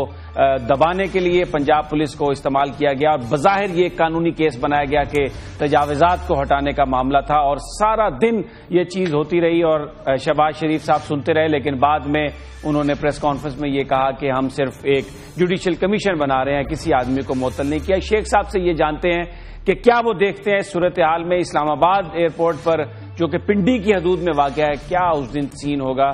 S1: دبانے کے لیے پنجاب پولیس کو استعمال کیا گیا، اور بظاہر یہ ایک قانونی کیس بنایا گیا کہ تجاوزات کو ہٹانے کا معاملہ تھا، اور سارا دن یہ چیز ہوتی رہی اور شہباز شریف صاحب سنتے رہے. لیکن بعد میں انہوں نے پریس کانفرنس میں یہ کہا کہ ہم صرف ایک جوڈیشل کمیشن بنا رہے ہیں، کسی آدمی کو معطل نہیں کیا. شیخ صاحب سے یہ جانتے ہیں کہ کیا وہ دیکھتے ہیں صورتحال میں اسلام آباد ایئرپورٹ پر جو کہ پنڈی کی حدود میں واقع ہے، کیا اس دن سین ہوگا.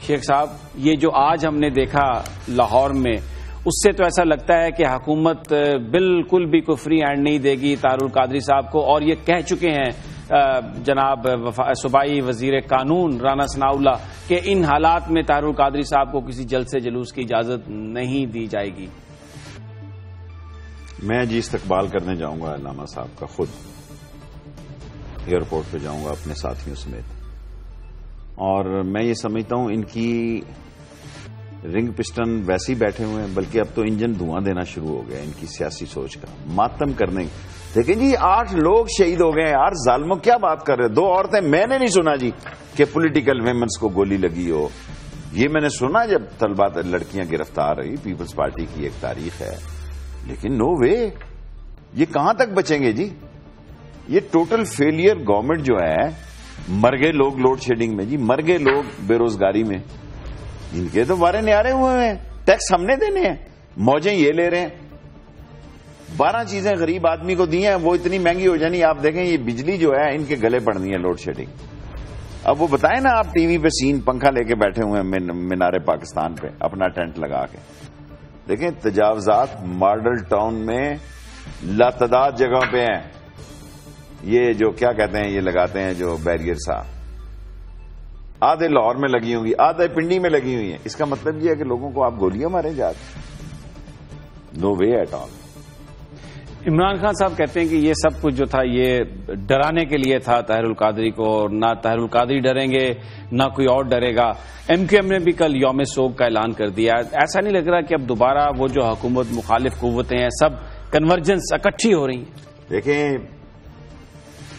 S1: شیخ صاحب یہ جو آج ہم نے دیکھا لاہور میں، اس سے تو ایسا لگتا ہے کہ حکومت بالکل بھی کوئی فری ہینڈ نہیں دے گی طاہر القادری صاحب کو، اور یہ کہہ چکے ہیں جناب صوبائی وزیر قانون رانا ثناءاللہ کہ ان حالات میں طاہر القادری صاحب کو کسی جلسے جلوس کی اجازت نہیں دی جائے گی.
S2: میں استقبال کرنے جاؤں گا علامہ صاحب کا، خود ایئرپورٹ پہ جاؤں گا اپنے ساتھیوں سمیت، اور میں یہ سمجھتا ہوں ان کی رنگ پسٹن ویسے ہی بیٹھے ہوئے ہیں، بلکہ اب تو انجن دھواں دینا شروع ہو گیا ان کی سیاسی سوچ کا، ماتم کرنے. دیکھیں جی 8 لوگ شہید ہو گئے ہیں یار، ظالموں کیا بات کر رہے ہیں. 2 عورتیں، میں نے نہیں سنا جی کہ پولیٹیکل ویمنس کو گولی لگی ہو. یہ میں نے سنا جب طلبہ لڑکیاں گرفتار ہوئی، پیپلز پارٹی کی ایک تاریخ ہے، لیکن نو وے. یہ کہاں تک بچیں گے جی؟ یہ ٹوٹل فیلئر گورنمنٹ جو ہے. مر گئے لوگ لوڈ شیڈنگ میں جی، مر گئے لوگ بے روزگاری میں، ان کے تو وارے نیارے ہوئے ہیں. ٹیکس ہم نے دینے ہیں، موجیں یہ لے رہے ہیں. 12 چیزیں غریب آدمی کو دی ہیں، وہ اتنی مہنگی ہو جانی. آپ دیکھیں یہ بجلی جو ہے ان کے گلے پڑنی ہے، لوڈ شیڈنگ. اب وہ بتائیں نا، آپ ٹی وی پہ سین پنکھا لے کے بیٹھے ہوئے ہیں مینار پاکستان پہ اپنا ٹینٹ لگا کے. دیکھیں تجاوزات ماڈل ٹاؤن میں لاتعداد جگہ پہ ہیں. یہ جو کیا کہتے ہیں، یہ لگاتے ہیں جو بیریئر سا، آدھے لاہور میں لگی ہوں گی، آدھے پنڈی میں لگی ہوئی ہیں. اس کا مطلب یہ ہے کہ لوگوں کو آپ گولیاں مارے جاتے. No way at all.
S1: Imran Khan صاحب کہتے ہیں کہ یہ سب کچھ جو تھا یہ ڈرانے کے لیے تھا طاہر القادری کو، نہ طاہر القادری ڈریں گے نہ کوئی اور ڈرے گا. ایم کیو ایم نے بھی کل یوم سوگ کا اعلان کر دیا. ایسا نہیں لگ رہا کہ اب دوبارہ وہ جو حکومت مخالف قوتیں ہیں سب کنورجنس اکٹھی ہو رہی ہیں؟
S2: دیکھیں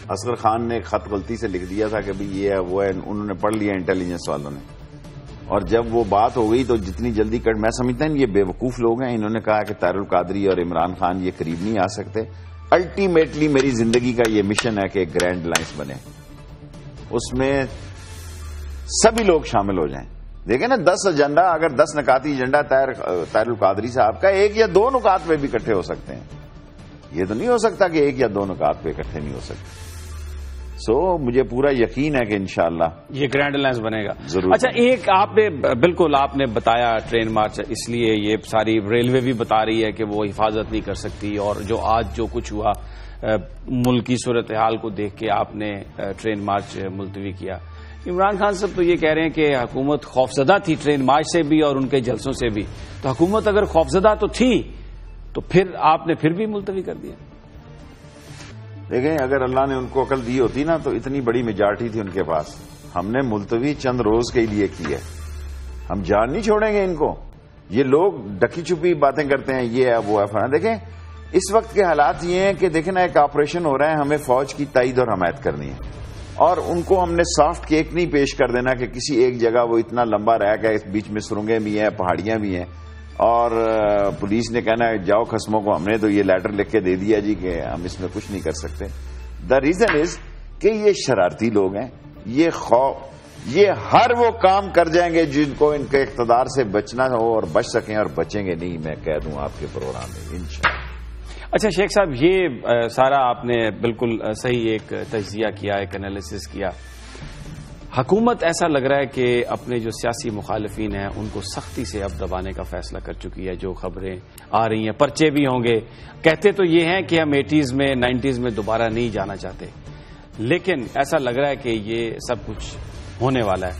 S2: اصغر خان نے ایک خط غلطی سے لکھ دیا تھا کہ بھی یہ ہے وہ ہے، انہوں نے پڑھ لیا انٹیلیجنس والوں نے، اور جب وہ بات ہو گئی تو جتنی جلدی میں سمجھتا ہوں یہ بے وقوف لوگ ہیں. انہوں نے کہا کہ طاہر القادری اور عمران خان یہ قریب نہیں آ سکتے. الٹیمیٹلی میری زندگی کا یہ مشن ہے کہ ایک گرینڈ لائنس بنے، اس میں سبھی لوگ شامل ہو جائیں. دیکھیں نا 10 ایجنڈا، اگر 10 نکاتی ایجنڈا طاہر القادری صاحب کا 1 یا 2 نکات پہ بھی اکٹھے ہو سکتے ہیں. یہ تو نہیں ہو سکتا کہ 1 یا 2 نکات پہ اکٹھے نہیں ہو سکتے. مجھے پورا یقین ہے کہ انشاءاللہ
S1: یہ گرینڈ الائنس بنے گا
S2: ضرور.
S1: اچھا، ایک آپ نے بتایا ٹرین مارچ، اس لیے یہ ساری ریلوے بھی بتا رہی ہے کہ وہ حفاظت نہیں کر سکتی، اور جو کچھ ہوا ملک کی صورتحال کو دیکھ کے آپ نے ٹرین مارچ ملتوی کیا. عمران خان صاحب تو یہ کہہ رہے ہیں کہ حکومت خوفزدہ تھی ٹرین مارچ سے بھی اور ان کے جلسوں سے بھی. تو حکومت اگر خوفزدہ تو تھی تو پھر آپ نے پھر بھی ملتوی کر دیا.
S2: دیکھیں، اگر اللہ نے ان کو عقل دی ہوتی نا تو اتنی بڑی میجارٹی تھی ان کے پاس. ہم نے ملتوی چند روز کے لیے کی ہے، ہم جان نہیں چھوڑیں گے ان کو. یہ لوگ ڈکی چھپی باتیں کرتے ہیں، یہ ہے وہ ہے فلاں. دیکھیں اس وقت کے حالات یہ ہیں کہ دیکھیں نا، ایک آپریشن ہو رہا ہے، ہمیں فوج کی تائید اور حمایت کرنی ہے، اور ان کو ہم نے سافٹ کیک نہیں پیش کر دینا کہ کسی ایک جگہ وہ اتنا لمبا رہ گیا، اس بیچ میں سرنگیں بھی ہیں، پہاڑیاں بھی ہیں، اور پولیس نے کہنا ہے جاؤ قسموں کو. ہم نے تو یہ لیٹر لکھ کے دے دیا جی کہ ہم اس میں کچھ نہیں کر سکتے. دا ریزن از کہ یہ شرارتی لوگ ہیں، یہ ہر وہ کام کر جائیں گے جن کو ان کے اقتدار سے بچنا ہو اور بچ سکیں، اور بچیں گے نہیں. میں کہہ دوں آپ کے پروگرام میں انشاءاللہ.
S1: اچھا شیخ صاحب، یہ سارا آپ نے بالکل صحیح ایک تجزیہ کیا، ایک انالیسس کیا. حکومت ایسا لگ رہا ہے کہ اپنے جو سیاسی مخالفین ہیں ان کو سختی سے اب دبانے کا فیصلہ کر چکی ہے. جو خبریں آ رہی ہیں، پرچے بھی ہوں گے. کہتے تو یہ ہیں کہ ہم 80s میں 90s میں دوبارہ نہیں جانا چاہتے، لیکن ایسا لگ رہا ہے کہ یہ سب کچھ ہونے والا ہے.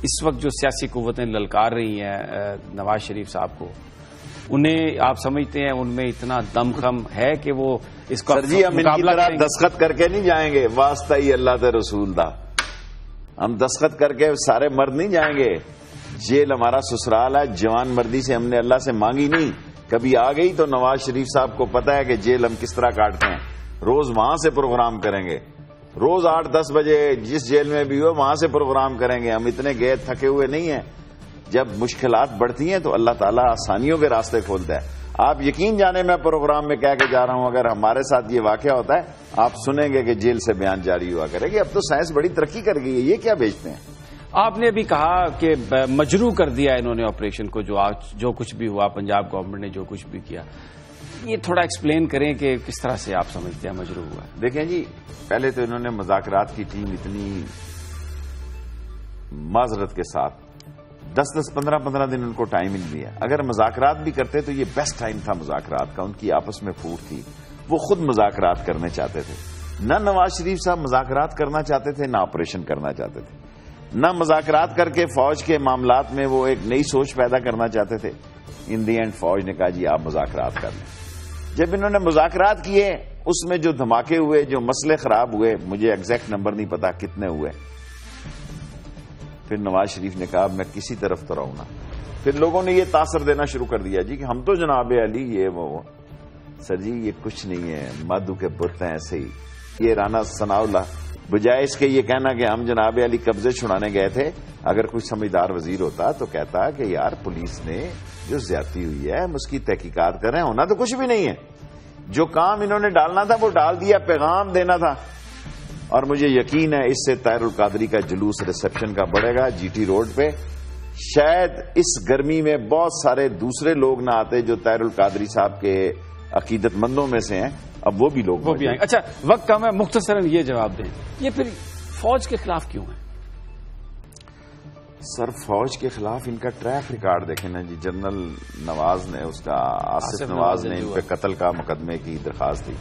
S1: اس وقت جو سیاسی قوتیں للکار رہی ہیں نواز شریف صاحب کو، انہیں آپ سمجھتے ہیں ان میں اتنا دم خم ہے کہ وہ اس کا
S2: سر جی ہم ان کی طرح دستخط کر کے نہیں جائیں گے. واسطہ ہی اللہ تے رسول دا. ہم دستخط کر کے سارے مرد نہیں جائیں گے. جیل ہمارا سسرال ہے، جوان مردی سے ہم نے اللہ سے مانگی نہیں. کبھی آ گئی تو نواز شریف صاحب کو پتا ہے کہ جیل ہم کس طرح کاٹتے ہیں. روز وہاں سے پروگرام کریں گے، روز 8-10 بجے جس جیل میں بھی ہو وہاں سے پروگرام کریں گے. ہم اتنے گئے تھکے ہوئے نہیں ہیں. جب مشکلات بڑھتی ہیں تو اللہ تعالیٰ آسانیوں کے راستے کھولتا ہے. آپ یقین جانے میں پروگرام میں کہہ کے جا رہا ہوں، اگر ہمارے ساتھ یہ واقعہ ہوتا ہے آپ سنیں گے کہ جیل سے بیان جاری ہوا کرے گی. اب تو سائنس بڑی ترقی کر گئی ہے، یہ کیا بیچتے ہیں.
S1: آپ نے ابھی کہا کہ مجروح کر دیا انہوں نے آپریشن کو، جو کچھ بھی ہوا پنجاب گورنمنٹ نے جو کچھ بھی کیا. یہ تھوڑا ایکسپلین کریں کہ کس طرح سے آپ سمجھتے ہیں مجروح ہوا.
S2: دیکھیں جی، پہلے تو انہوں نے مذاکرات کی ٹیم اتنی معذرت کے ساتھ 10-15 دن ان کو ٹائم مل دیا. اگر مذاکرات بھی کرتے تو یہ بیسٹ ٹائم تھا مذاکرات کا. ان کی آپس میں پھوٹ تھی، وہ خود مذاکرات کرنے چاہتے تھے. نہ نواز شریف صاحب مذاکرات کرنا چاہتے تھے، نہ آپریشن کرنا چاہتے تھے. نہ مذاکرات کر کے فوج کے معاملات میں وہ ایک نئی سوچ پیدا کرنا چاہتے تھے. ان دی اینڈ فوج نے کہا جی آپ مذاکرات کر لیں. جب انہوں نے مذاکرات کیے، اس میں جو دھماکے ہوئے، جو مسئلے خراب ہوئے، مجھے ایگزیکٹ نمبر نہیں پتا کتنے ہوئے. پھر نواز شریف نے کہا میں کسی طرف تو رہوں نا. پھر لوگوں نے یہ تاثر دینا شروع کر دیا جی کہ ہم تو جناب علی یہ وہ. سر جی یہ کچھ نہیں ہے، مادو کے بت ہیں ایسے ہی. یہ رانا ثناء اللہ بجائے اس کے یہ کہنا کہ ہم جناب علی قبضے چھڑانے گئے تھے، اگر کوئی سمجھدار وزیر ہوتا تو کہتا کہ یار پولیس نے جو زیادتی ہوئی ہے ہم اس کی تحقیقات کر رہے ہیں. ہونا تو کچھ بھی نہیں ہے. جو کام انہوں نے ڈالنا تھا وہ ڈال دیا، پیغام دینا تھا. اور مجھے یقین ہے اس سے طاہر القادری کا جلوس ریسپشن کا بڑھے گا جی ٹی روڈ پہ. شاید اس گرمی میں بہت سارے دوسرے لوگ نہ آتے جو طاہر القادری صاحب کے عقیدت مندوں میں سے ہیں، اب وہ بھی لوگ
S1: بھی آئیں. اچھا وقت کم ہے، مختصراً یہ جواب دیں، یہ پھر فوج کے خلاف کیوں ہے؟
S2: سر فوج کے خلاف ان کا ٹریک ریکارڈ دیکھیں نا جی. جنرل نواز نے اس کا آصف نواز نے ان پہ قتل کا مقدمے کی درخواست دی.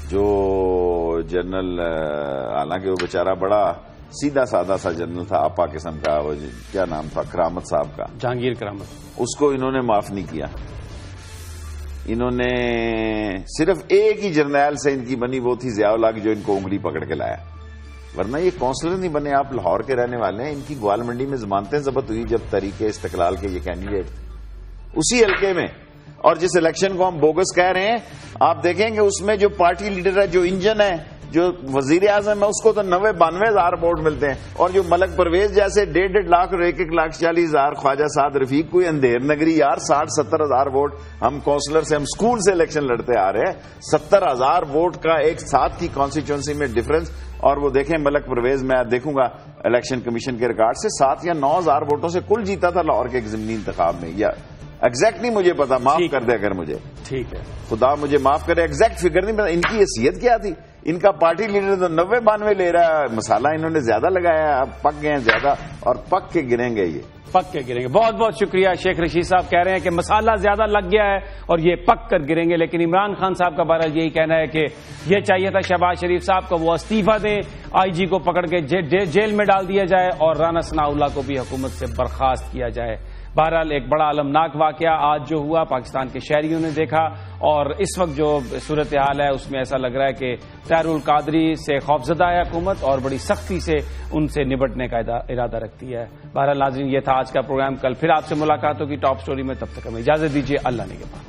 S2: جو جنرل حالانکہ وہ بیچارہ بڑا سیدھا سادہ سا جنرل تھا، آپا قسم کا، وہ کیا نام تھا کرامت صاحب کا،
S1: جہانگیر کرامت،
S2: اس کو انہوں نے معاف نہیں کیا. انہوں نے صرف ایک ہی جرنیل سے ان کی بنی، وہ تھی ضیاء اللہ کی، جو ان کو انگلی پکڑ کے لایا. ورنہ یہ کونسلر نہیں بنے. آپ لاہور کے رہنے والے ہیں. ان کی گوال منڈی میں ضمانتیں ضبط ہوئی جب تحریک استقلال کے یہ کینڈیڈیٹ اسی حلقے میں. اور جس الیکشن کو ہم بوگس کہہ رہے ہیں، آپ دیکھیں کہ اس میں جو پارٹی لیڈر ہے، جو انجن ہے، جو وزیر اعظم ہے اس کو تو 90-92 ووٹ ملتے ہیں، اور جو ملک پرویز جیسے 1.5 لاکھ اور 1,40,000 خواجہ سعد رفیق کوئی اندھیر نگری یار 60-70 ووٹ، ہم کونسلر سے ہم اسکول سے الیکشن لڑتے آ رہے ہیں، 70,000 ووٹ کا ایک ساتھ کی کانسٹیچوئنسی میں ڈفرنس. اور وہ دیکھیں ملک پرویز، میں دیکھوں گا الیکشن کمیشن کے ریکارڈ سے 7 یا 9,000 ووٹوں سے کل جیتا تھا لاہور کے ضمنی انتخاب میں. یا ایگزیکٹ نہیں مجھے پتا، معاف کر دے اگر مجھے،
S1: ٹھیک ہے
S2: خدا مجھے معاف کرے، ایگزیکٹ فگر نہیں پتا. ان کی حیثیت کیا تھی؟ ان کا پارٹی لیڈر تو 90-92 لے رہا ہے، مسالہ انہوں نے زیادہ لگایا ہے، اب پک گئے ہیں زیادہ اور پک کے گریں گے یہ.
S1: پک کے گریں گے. بہت بہت شکریہ. شیخ رشید صاحب کہہ رہے ہیں کہ مسالہ زیادہ لگ گیا ہے اور یہ پک کر گریں گے، لیکن عمران خان صاحب کا بہرحال یہی کہنا ہے کہ یہ چاہیے تھا شہباز شریف صاحب کو وہ استعفیٰ دیں، آئی جی کو پکڑ کے جیل میں ڈال دیا جائے اور رانا ثناءاللہ کو بھی حکومت سے برخاست کیا جائے. بہرحال ایک بڑا المناک واقعہ آج جو ہوا پاکستان کے شہریوں نے دیکھا، اور اس وقت جو صورتحال ہے اس میں ایسا لگ رہا ہے کہ طاہر القادری سے خوفزدہ ہے حکومت اور بڑی سختی سے ان سے نبٹنے کا ارادہ رکھتی ہے. بہرحال ناظرین، یہ تھا آج کا پروگرام. کل پھر آپ سے ملاقات ہوگی ٹاپ سٹوری میں، تب تک ہمیں اجازت دیجیے. اللہ نگہبان.